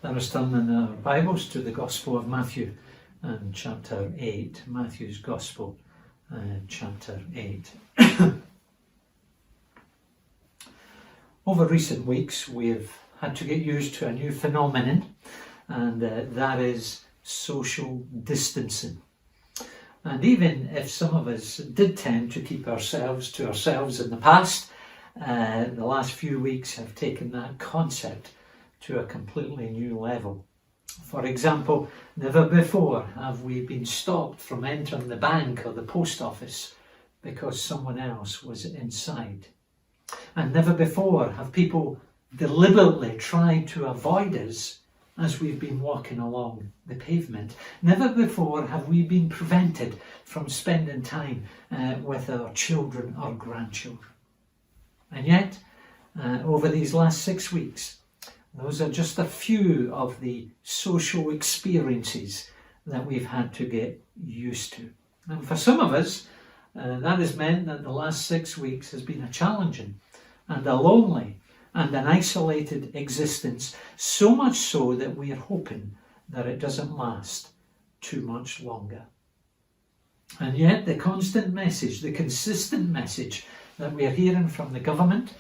Let us turn in our Bibles to the Gospel of Matthew and chapter 8. Matthew's Gospel, chapter 8. Over recent weeks, we've had to get used to a new phenomenon, and that is social distancing. And even if some of us did tend to keep ourselves to ourselves in the past, the last few weeks have taken that concept to a completely new level. For example, never before have we been stopped from entering the bank or the post office because someone else was inside. And never before have people deliberately tried to avoid us as we've been walking along the pavement. Never before have we been prevented from spending time with our children or grandchildren. And yet, over these last 6 weeks, those are just a few of the social experiences that we've had to get used to. And for some of us, that has meant that the last 6 weeks has been a challenging and a lonely and an isolated existence, so much so that we are hoping that it doesn't last too much longer. And yet the constant message, the consistent message that we are hearing from the government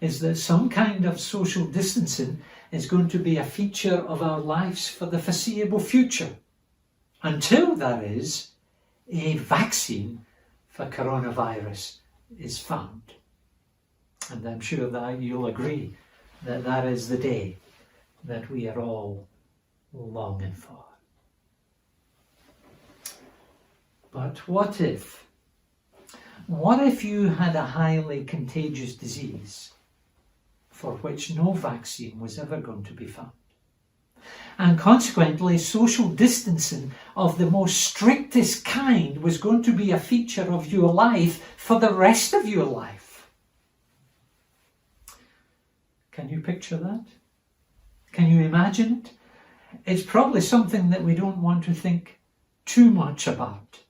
is that some kind of social distancing is going to be a feature of our lives for the foreseeable future, until there is a vaccine for coronavirus is found. And I'm sure that you'll agree that that is the day that we are all longing for. But what if you had a highly contagious disease for which no vaccine was ever going to be found? And consequently, social distancing of the most strictest kind was going to be a feature of your life for the rest of your life. Can you picture that? Can you imagine it? It's probably something that we don't want to think too much about.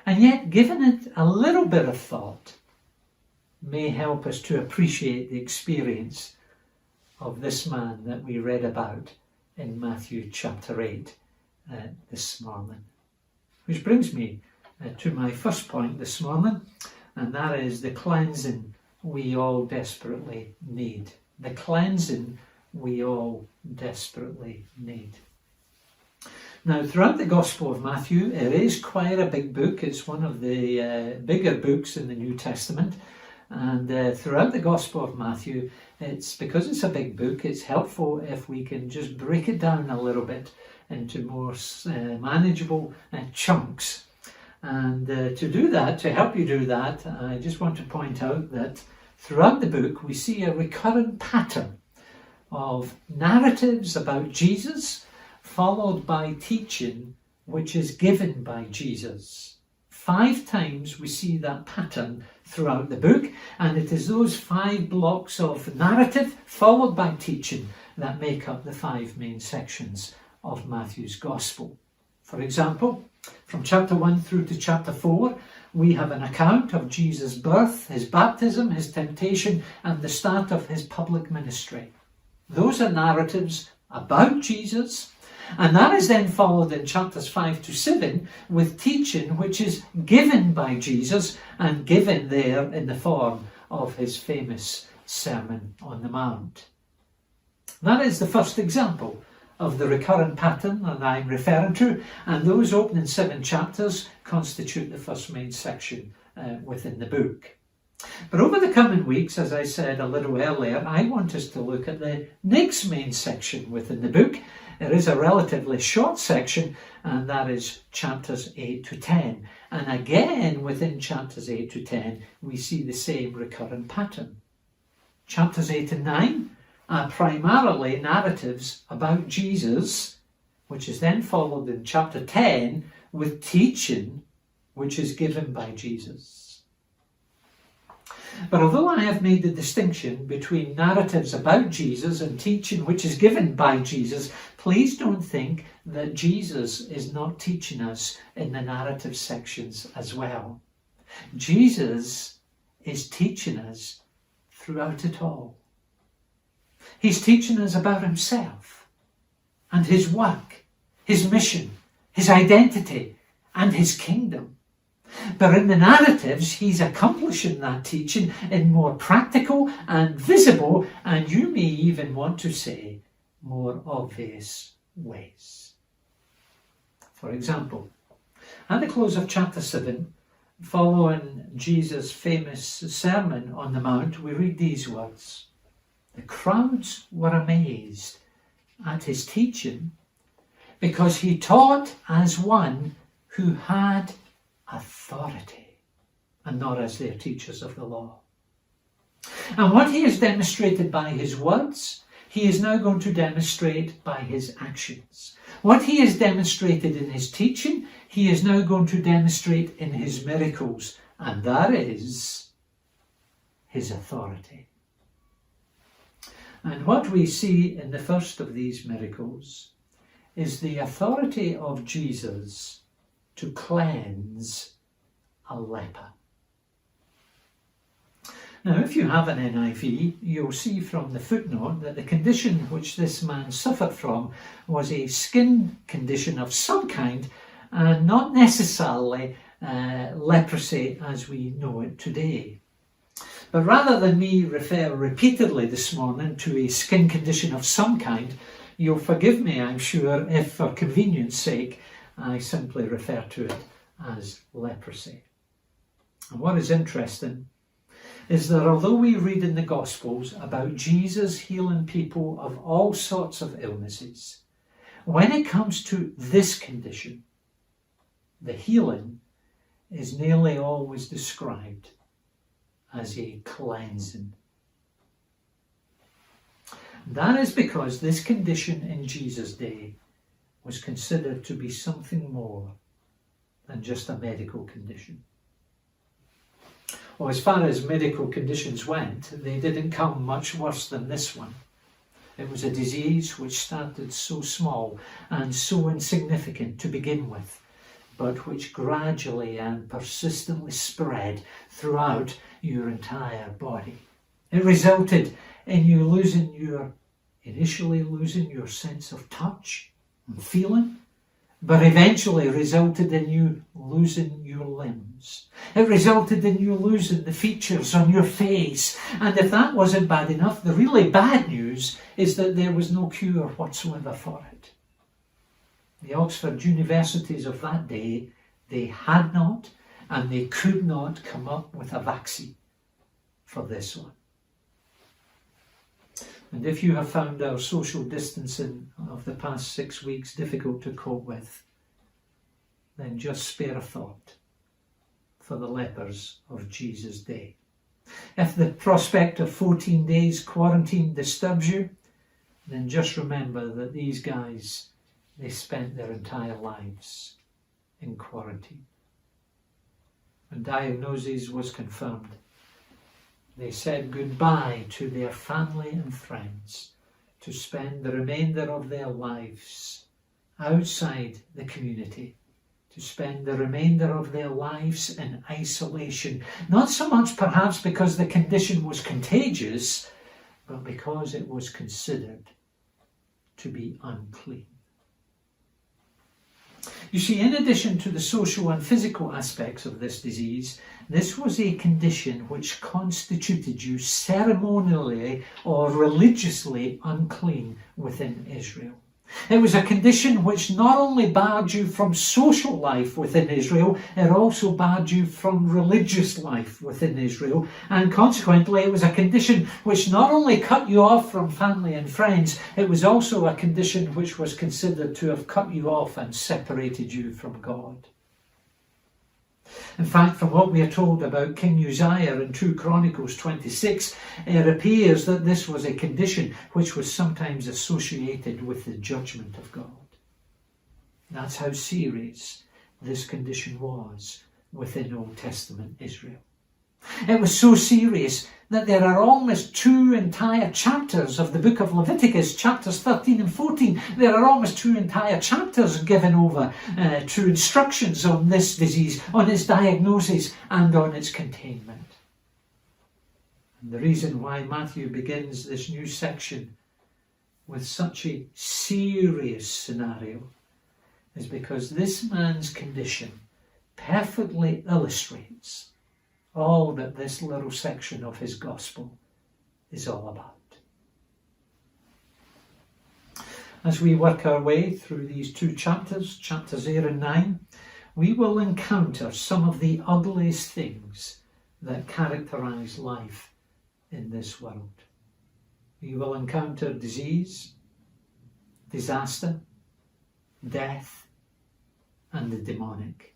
And yet, giving it a little bit of thought may help us to appreciate the experience of this man that we read about in Matthew chapter 8 this morning. Which brings me to my first point this morning, and that is the cleansing we all desperately need. The cleansing we all desperately need. Now, throughout the Gospel of Matthew, it is quite a big book. It's one of the bigger books in the New Testament. And throughout the Gospel of Matthew, because it's a big book, it's helpful if we can just break it down a little bit into more manageable chunks. And to do that, to help you do that, I just want to point out that throughout the book, we see a recurrent pattern of narratives about Jesus, followed by teaching which is given by Jesus. 5 times we see that pattern throughout the book, and it is those 5 blocks of narrative followed by teaching that make up the 5 main sections of Matthew's Gospel. For example, from chapter 1 through to chapter 4, we have an account of Jesus' birth, his baptism, his temptation, and the start of his public ministry. Those are narratives about Jesus. And that is then followed in chapters 5 to 7 with teaching which is given by Jesus and given there in the form of his famous Sermon on the Mount. That is the first example of the recurrent pattern that I'm referring to, and those opening 7 chapters constitute the first main section within the book. But over the coming weeks, as I said a little earlier, I want us to look at the next main section within the book. It is a relatively short section, and that is chapters 8 to 10. And again, within chapters 8 to 10, we see the same recurrent pattern. Chapters 8 and 9 are primarily narratives about Jesus, which is then followed in chapter 10 with teaching which is given by Jesus. But although I have made the distinction between narratives about Jesus and teaching which is given by Jesus, please don't think that Jesus is not teaching us in the narrative sections as well. Jesus is teaching us throughout it all. He's teaching us about himself. and his work, his mission, his identity, and his kingdom. But in the narratives, he's accomplishing that teaching in more practical and visible, and you may even want to say, more obvious ways. For example, at the close of chapter 7, following Jesus' famous Sermon on the Mount, we read these words: "The crowds were amazed at his teaching because he taught as one who had authority and not as their teachers of the law." And what he has demonstrated by his words, he is now going to demonstrate by his actions. What he has demonstrated in his teaching, he is now going to demonstrate in his miracles, and that is his authority. And what we see in the first of these miracles is the authority of Jesus to cleanse a leper. Now, if you have an NIV, you'll see from the footnote that the condition which this man suffered from was a skin condition of some kind, and not necessarily leprosy as we know it today. But rather than me refer repeatedly this morning to a skin condition of some kind, you'll forgive me, I'm sure, if for convenience sake I simply refer to it as leprosy. And what is interesting is that although we read in the Gospels about Jesus healing people of all sorts of illnesses, when it comes to this condition, the healing is nearly always described as a cleansing. That is because this condition in Jesus' day was considered to be something more than just a medical condition. Well, as far as medical conditions went, they didn't come much worse than this one. It was a disease which started so small and so insignificant to begin with, but which gradually and persistently spread throughout your entire body. It resulted in you initially losing your sense of touch and feeling, but eventually resulted in you losing your limbs. It resulted in you losing the features on your face. And if that wasn't bad enough, the really bad news is that there was no cure whatsoever for it. The Oxford universities of that day, they had not and they could not come up with a vaccine for this one. And if you have found our social distancing of the past 6 weeks difficult to cope with, then just spare a thought for the lepers of Jesus' day. If the prospect of 14 days quarantine disturbs you, then just remember that these guys, they spent their entire lives in quarantine. When diagnosis was confirmed, they said goodbye to their family and friends to spend the remainder of their lives outside the community, to spend the remainder of their lives in isolation. Not so much perhaps because the condition was contagious, but because it was considered to be unclean. You see, in addition to the social and physical aspects of this disease, this was a condition which constituted you ceremonially or religiously unclean within Israel. It was a condition which not only barred you from social life within Israel, it also barred you from religious life within Israel. And consequently, it was a condition which not only cut you off from family and friends, it was also a condition which was considered to have cut you off and separated you from God. In fact, from what we are told about King Uzziah in 2 Chronicles 26, it appears that this was a condition which was sometimes associated with the judgment of God. That's how serious this condition was within Old Testament Israel. It was so serious that there are almost 2 entire chapters of the book of Leviticus, chapters 13 and 14. There are almost 2 entire chapters given over to instructions on this disease, on its diagnosis and on its containment. And the reason why Matthew begins this new section with such a serious scenario is because this man's condition perfectly illustrates all that this little section of his gospel is all about. As we work our way through these two chapters, chapters 8 and 9, we will encounter some of the ugliest things that characterize life in this world. We will encounter disease, disaster, death, and the demonic.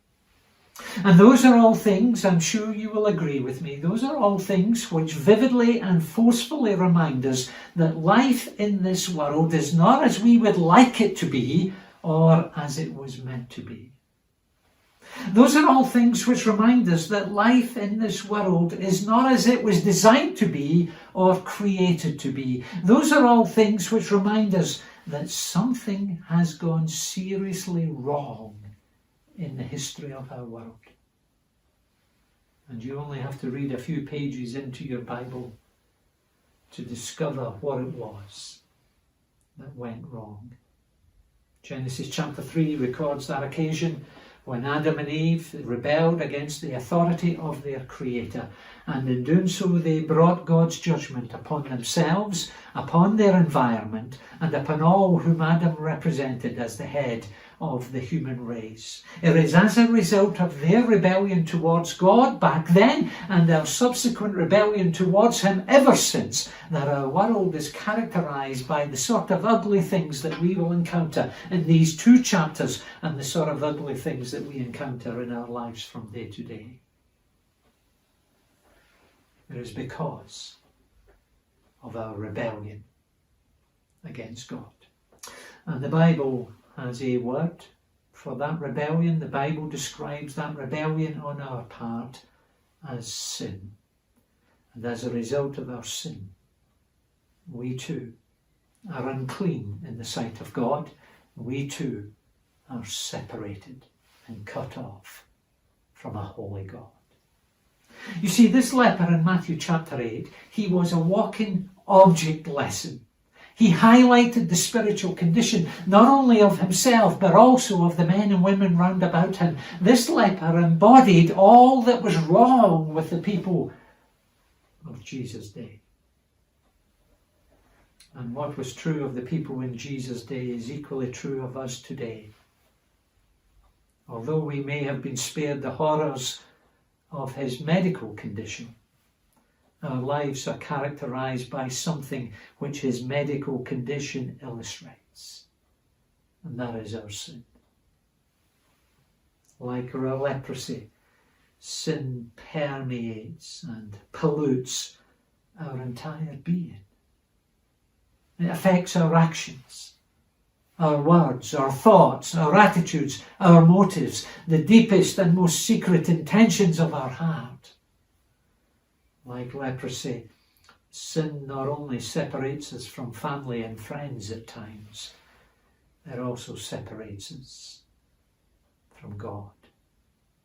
And those are all things, I'm sure you will agree with me, those are all things which vividly and forcefully remind us that life in this world is not as we would like it to be or as it was meant to be. Those are all things which remind us that life in this world is not as it was designed to be or created to be. Those are all things which remind us that something has gone seriously wrong in the history of our world. And you only have to read a few pages into your Bible to discover what it was that went wrong. Genesis chapter 3 records that occasion when Adam and Eve rebelled against the authority of their Creator, and in doing so they brought God's judgment upon themselves, upon their environment, and upon all whom Adam represented as the head of the human race. It is as a result of their rebellion towards God back then and their subsequent rebellion towards Him ever since that our world is characterized by the sort of ugly things that we will encounter in these two chapters and the sort of ugly things that we encounter in our lives from day to day. It is because of our rebellion against God. And the Bible has a word for that rebellion. The Bible describes that rebellion on our part as sin. And as a result of our sin, we too are unclean in the sight of God. We too are separated and cut off from a holy God. You see, this leper in Matthew chapter 8, he was a walking object lesson. He highlighted the spiritual condition, not only of himself, but also of the men and women round about him. This leper embodied all that was wrong with the people of Jesus' day. And what was true of the people in Jesus' day is equally true of us today. Although we may have been spared the horrors of his medical condition, our lives are characterized by something which his medical condition illustrates, and that is our sin. Like our leprosy, sin permeates and pollutes our entire being. It affects our actions, our words, our thoughts, our attitudes, our motives, the deepest and most secret intentions of our heart. Like leprosy, sin not only separates us from family and friends at times, it also separates us from God.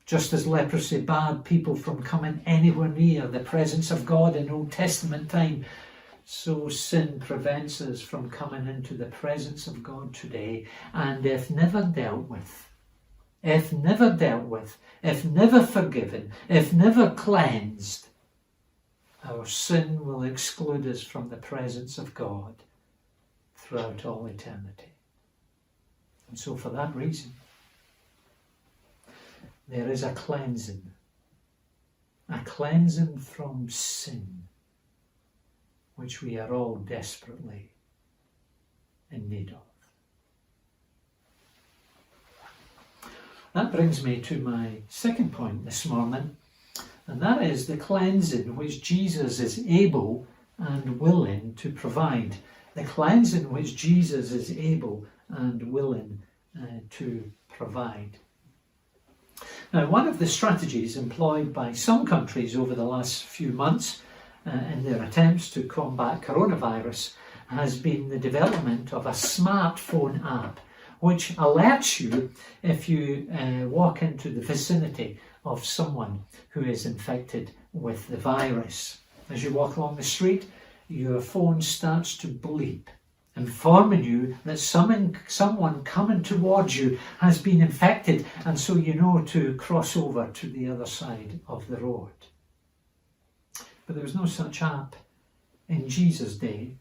Just as leprosy barred people from coming anywhere near the presence of God in Old Testament time, so sin prevents us from coming into the presence of God today. And if never dealt with, if never forgiven, if never cleansed, our sin will exclude us from the presence of God throughout all eternity. And so for that reason, there is a cleansing from sin, which we are all desperately in need of. That brings me to my second point this morning, and that is the cleansing which Jesus is able and willing to provide. The cleansing which Jesus is able and willing to provide. Now, one of the strategies employed by some countries over the last few months in their attempts to combat coronavirus has been the development of a smartphone app which alerts you if you walk into the vicinity of someone who is infected with the virus. As you walk along the street, your phone starts to bleep informing you that someone coming towards you has been infected, and so you know to cross over to the other side of the road. But there was no such app in Jesus' day.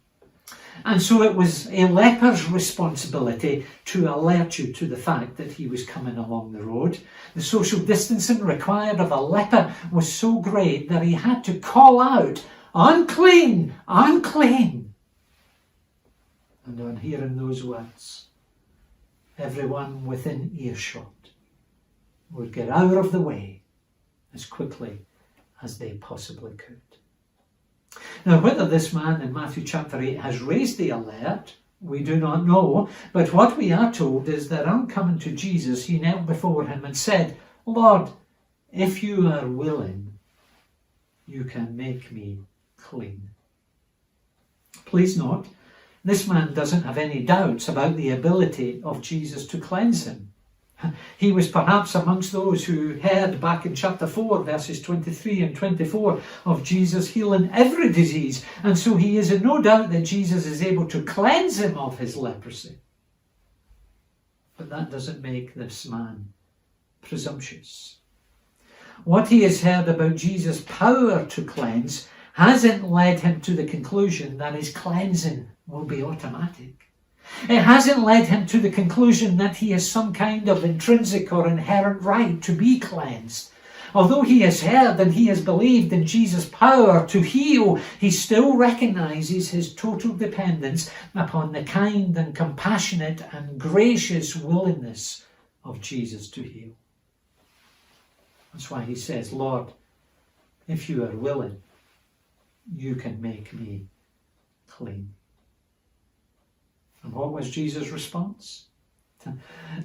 And so it was a leper's responsibility to alert you to the fact that he was coming along the road. The social distancing required of a leper was so great that he had to call out, "Unclean, unclean." And on hearing those words, everyone within earshot would get out of the way as quickly as they possibly could. Now, whether this man in Matthew chapter 8 has raised the alert, we do not know, but what we are told is that on coming to Jesus, he knelt before him and said, "Lord, if you are willing, you can make me clean." Please note, this man doesn't have any doubts about the ability of Jesus to cleanse him. He was perhaps amongst those who heard back in chapter 4, verses 23 and 24, of Jesus healing every disease, and so he is in no doubt that Jesus is able to cleanse him of his leprosy. But that doesn't make this man presumptuous. What he has heard about Jesus' power to cleanse hasn't led him to the conclusion that his cleansing will be automatic. It hasn't led him to the conclusion that he has some kind of intrinsic or inherent right to be cleansed. Although he has heard and he has believed in Jesus' power to heal, he still recognizes his total dependence upon the kind and compassionate and gracious willingness of Jesus to heal. That's why he says, "Lord, if you are willing, you can make me clean." And what was Jesus' response?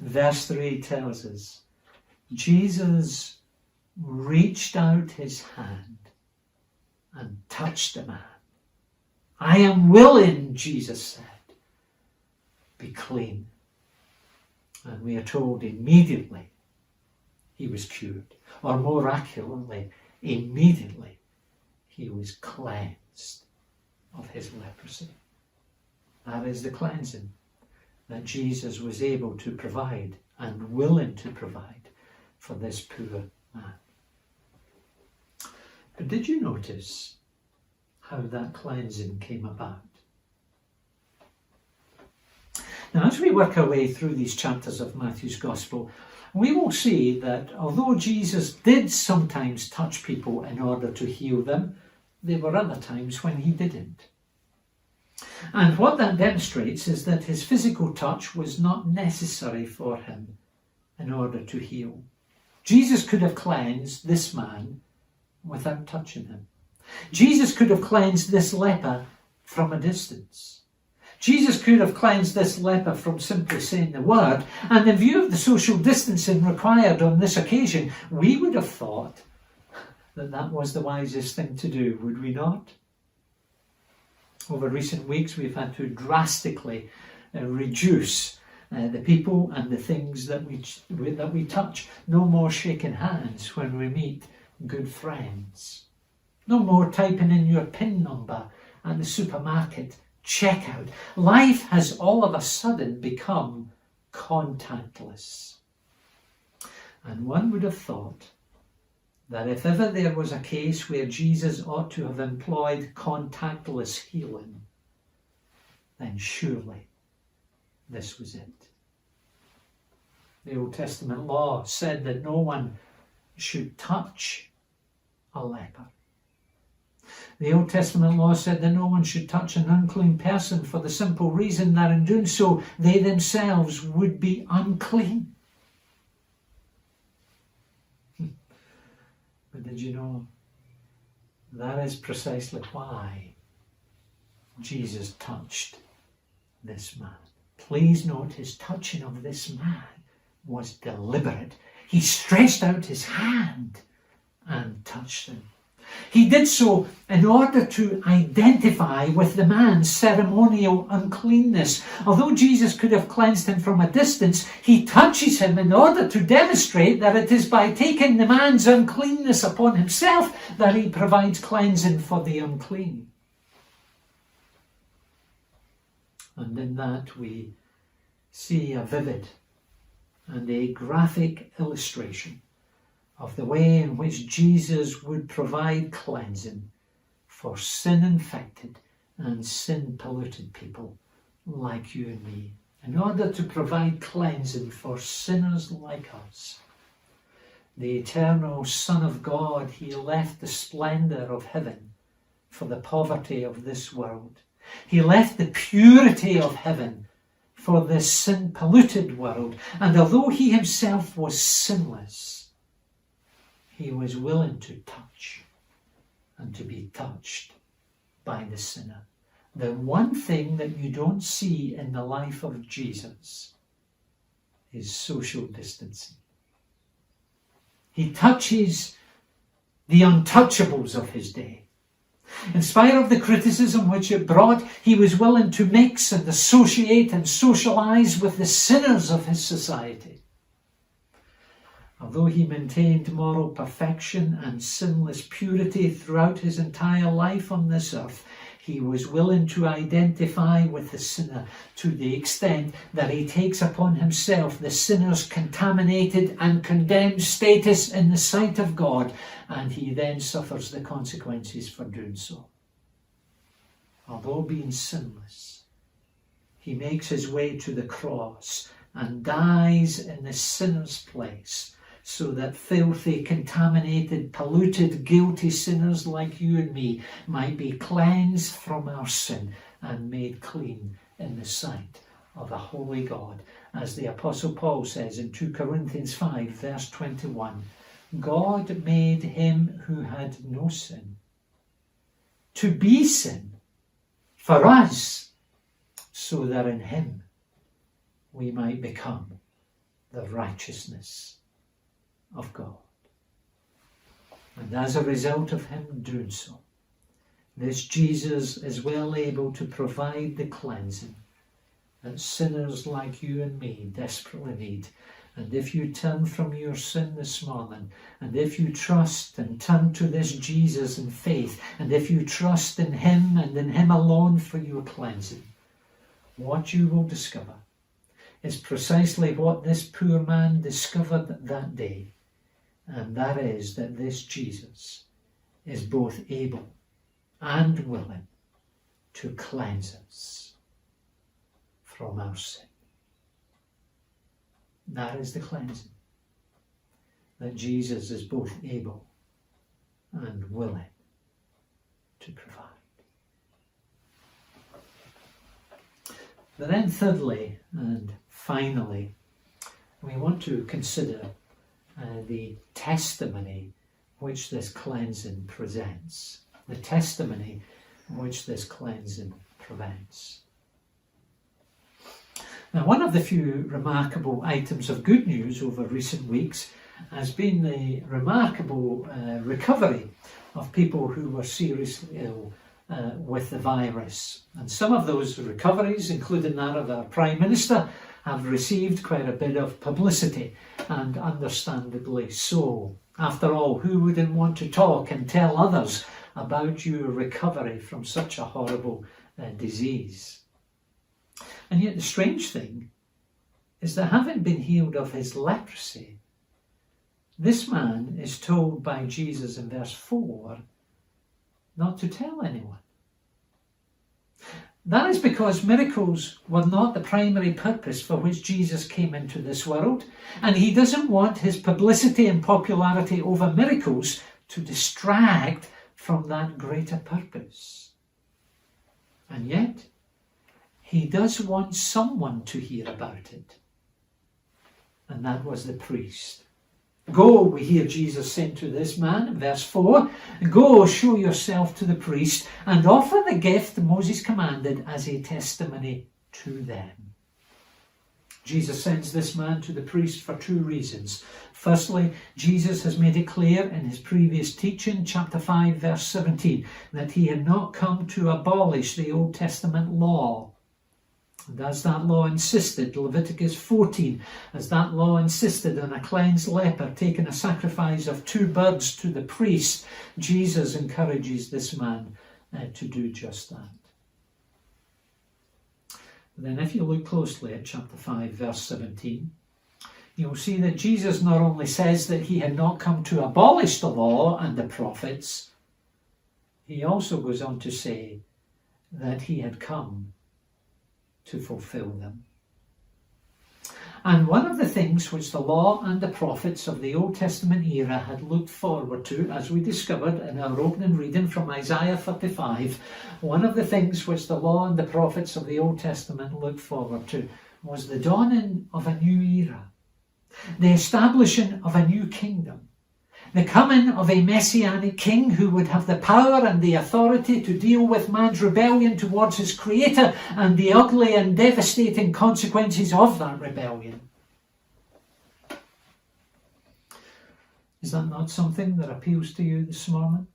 Verse 3 tells us, Jesus reached out his hand and touched the man. "I am willing," Jesus said, "be clean." And we are told immediately he was cured. Or more accurately, immediately he was cleansed of his leprosy. That is the cleansing that Jesus was able to provide and willing to provide for this poor man. But did you notice how that cleansing came about? Now, as we work our way through these chapters of Matthew's Gospel, we will see that although Jesus did sometimes touch people in order to heal them, there were other times when he didn't. And what that demonstrates is that his physical touch was not necessary for him in order to heal. Jesus could have cleansed this man without touching him. Jesus could have cleansed this leper from a distance. Jesus could have cleansed this leper from simply saying the word, and in view of the social distancing required on this occasion, we would have thought that that was the wisest thing to do, would we not? Over recent weeks, we've had to drastically reduce the people and the things that we touch. No more shaking hands when we meet good friends. No more typing in your PIN number at the supermarket checkout. Life has all of a sudden become contactless. And one would have thought that if ever there was a case where Jesus ought to have employed contactless healing, then surely this was it. The Old Testament law said that no one should touch a leper. The Old Testament law said that no one should touch an unclean person for the simple reason that in doing so, they themselves would be unclean. But did you know that is precisely why Jesus touched this man? Please note his touching of this man was deliberate. He stretched out his hand and touched him. He did so in order to identify with the man's ceremonial uncleanness. Although Jesus could have cleansed him from a distance, he touches him in order to demonstrate that it is by taking the man's uncleanness upon himself that he provides cleansing for the unclean. And in that we see a vivid and a graphic illustration of the way in which Jesus would provide cleansing for sin-infected and sin-polluted people like you and me, in order to provide cleansing for sinners like us. The eternal Son of God, he left the splendour of heaven for the poverty of this world. He left the purity of heaven for this sin-polluted world. And although he himself was sinless, he was willing to touch and to be touched by the sinner. The one thing that you don't see in the life of Jesus is social distancing. He touches the untouchables of his day. In spite of the criticism which it brought, he was willing to mix and associate and socialize with the sinners of his society. Although he maintained moral perfection and sinless purity throughout his entire life on this earth, he was willing to identify with the sinner to the extent that he takes upon himself the sinner's contaminated and condemned status in the sight of God, and he then suffers the consequences for doing so. Although being sinless, he makes his way to the cross and dies in the sinner's place, so that filthy, contaminated, polluted, guilty sinners like you and me might be cleansed from our sin and made clean in the sight of a holy God. As the Apostle Paul says in 2 Corinthians 5, verse 21, God made him who had no sin to be sin for us, so that in him we might become the righteousness of God. And as a result of him doing so, this Jesus is well able to provide the cleansing that sinners like you and me desperately need. And if you turn from your sin this morning, and if you trust and turn to this Jesus in faith, and if you trust in him and in him alone for your cleansing, what you will discover is precisely what this poor man discovered that day. And that is that this Jesus is both able and willing to cleanse us from our sin. That is the cleansing that Jesus is both able and willing to provide. But then thirdly and finally, we want to consider the testimony which this cleansing presents. The testimony which this cleansing prevents. Now, one of the few remarkable items of good news over recent weeks has been the remarkable recovery of people who were seriously ill with the virus. And some of those recoveries, including that of our Prime Minister, have received quite a bit of publicity, and understandably so. After all, who wouldn't want to talk and tell others about your recovery from such a horrible disease? And yet the strange thing is that, having been healed of his leprosy, this man is told by Jesus in verse 4 not to tell anyone. That is because miracles were not the primary purpose for which Jesus came into this world, and he doesn't want his publicity and popularity over miracles to distract from that greater purpose. And yet, he does want someone to hear about it, and that was the priest. Go, we hear Jesus saying to this man in verse 4, go, show yourself to the priest and offer the gift Moses commanded as a testimony to them. Jesus sends this man to the priest for two reasons. Firstly, Jesus has made it clear in his previous teaching, chapter 5, verse 17, that he had not come to abolish the Old Testament law. And as that law insisted, Leviticus 14, as that law insisted on a cleansed leper taking a sacrifice of 2 birds to the priest, Jesus encourages this man to do just that. Then if you look closely at chapter 5, verse 17, you'll see that Jesus not only says that he had not come to abolish the law and the prophets, he also goes on to say that he had come to fulfill them. And one of the things which the law and the prophets of the Old Testament era had looked forward to, as we discovered in our opening reading from Isaiah 35, one of the things which the law and the prophets of the Old Testament looked forward to was the dawning of a new era, the establishing of a new kingdom, the coming of a messianic king who would have the power and the authority to deal with man's rebellion towards his creator and the ugly and devastating consequences of that rebellion. Is that not something that appeals to you this morning?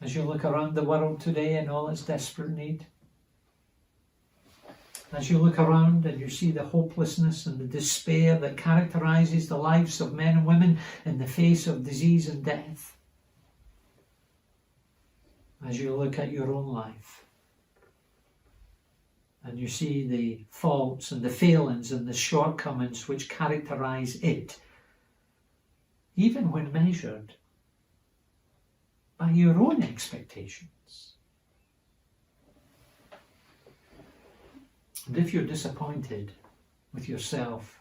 As you look around the world today in all its desperate need, as you look around and you see the hopelessness and the despair that characterizes the lives of men and women in the face of disease and death, as you look at your own life and you see the faults and the failings and the shortcomings which characterize it, even when measured by your own expectations. And if you're disappointed with yourself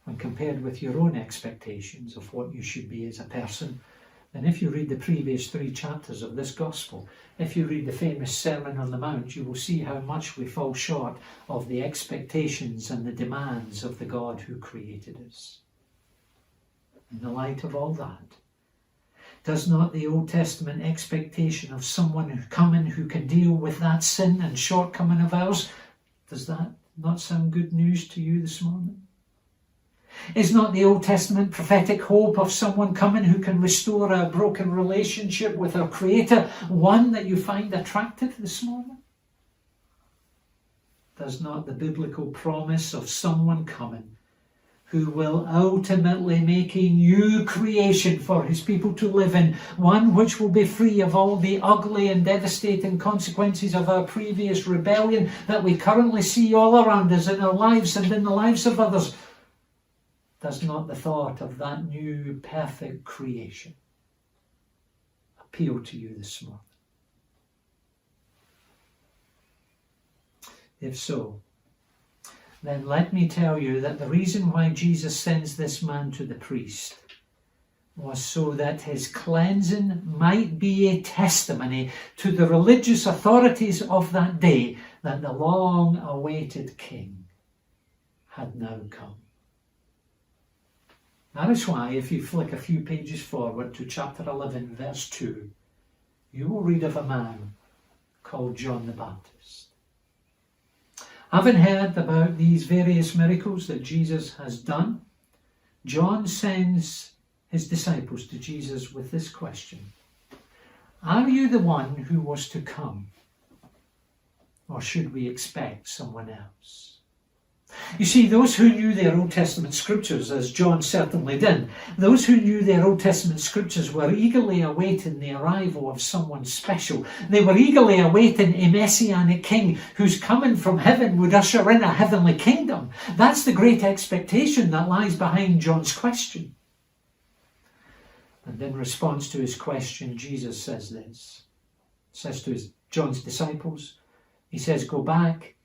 when compared with your own expectations of what you should be as a person, then if you read the previous 3 chapters of this gospel, if you read the famous Sermon on the Mount, you will see how much we fall short of the expectations and the demands of the God who created us. In the light of all that, does not the Old Testament expectation of someone coming who can deal with that sin and shortcoming of ours, does that not sound good news to you this morning? Is not the Old Testament prophetic hope of someone coming who can restore our broken relationship with our Creator one that you find attractive this morning? Does not the biblical promise of someone coming who will ultimately make a new creation for his people to live in, one which will be free of all the ugly and devastating consequences of our previous rebellion that we currently see all around us in our lives and in the lives of others, does not the thought of that new perfect creation appeal to you this morning? If so, then let me tell you that the reason why Jesus sends this man to the priest was so that his cleansing might be a testimony to the religious authorities of that day that the long-awaited king had now come. That is why, if you flick a few pages forward to chapter 11, verse 2, you will read of a man called John the Baptist. Having heard about these various miracles that Jesus has done, John sends his disciples to Jesus with this question: are you the one who was to come, or should we expect someone else? You see, those who knew their Old Testament scriptures, as John certainly did, those who knew their Old Testament scriptures were eagerly awaiting the arrival of someone special. They were eagerly awaiting a messianic king whose coming from heaven would usher in a heavenly kingdom. That's the great expectation that lies behind John's question. And in response to his question, Jesus says this. Says to John's disciples, he says, go back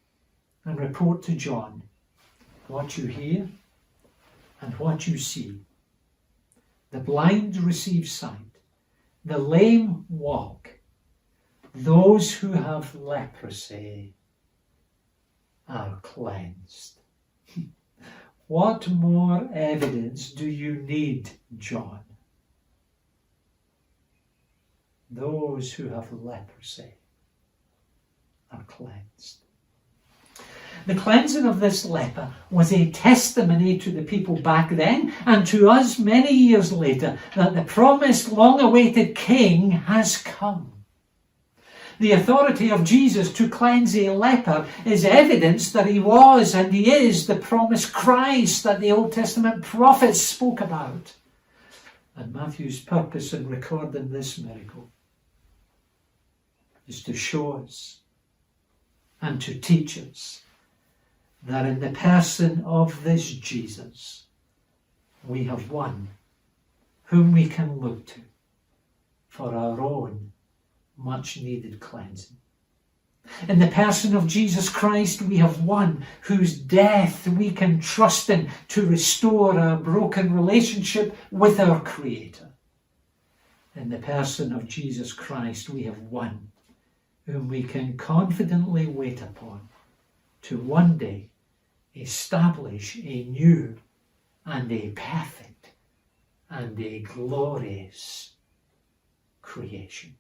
and report to John what you hear and what you see. The blind receive sight, the lame walk, those who have leprosy are cleansed. What more evidence do you need, John? Those who have leprosy are cleansed. The cleansing of this leper was a testimony to the people back then and to us many years later that the promised long-awaited king has come. The authority of Jesus to cleanse a leper is evidence that he was and he is the promised Christ that the Old Testament prophets spoke about. And Matthew's purpose in recording this miracle is to show us and to teach us that in the person of this Jesus, we have one whom we can look to for our own much needed cleansing. In the person of Jesus Christ, we have one whose death we can trust in to restore our broken relationship with our Creator. In the person of Jesus Christ, we have one whom we can confidently wait upon to one day establish a new and a perfect and a glorious creation.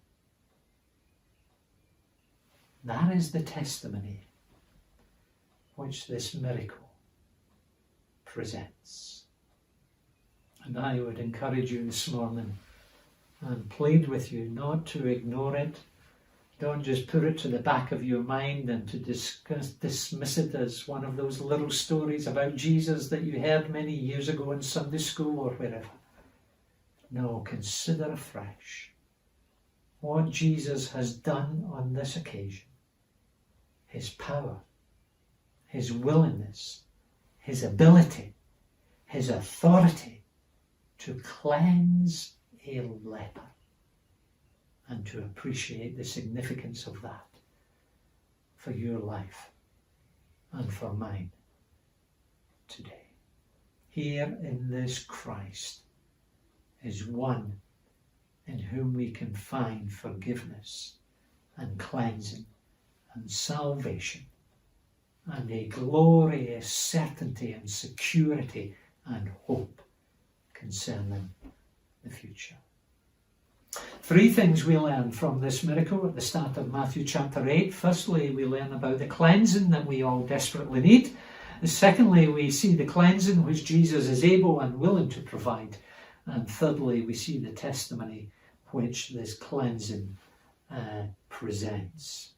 That is the testimony which this miracle presents. And I would encourage you this morning and plead with you not to ignore it. Don't just put it to the back of your mind and to dismiss it as one of those little stories about Jesus that you heard many years ago in Sunday school or wherever. No, consider afresh what Jesus has done on this occasion. His power, his willingness, his ability, his authority to cleanse a leper, and to appreciate the significance of that for your life and for mine today. Here in this Christ is one in whom we can find forgiveness and cleansing and salvation and a glorious certainty and security and hope concerning the future. Three things we learn from this miracle at the start of Matthew chapter 8. Firstly, we learn about the cleansing that we all desperately need. Secondly, we see the cleansing which Jesus is able and willing to provide. And thirdly, we see the testimony which this cleansing presents.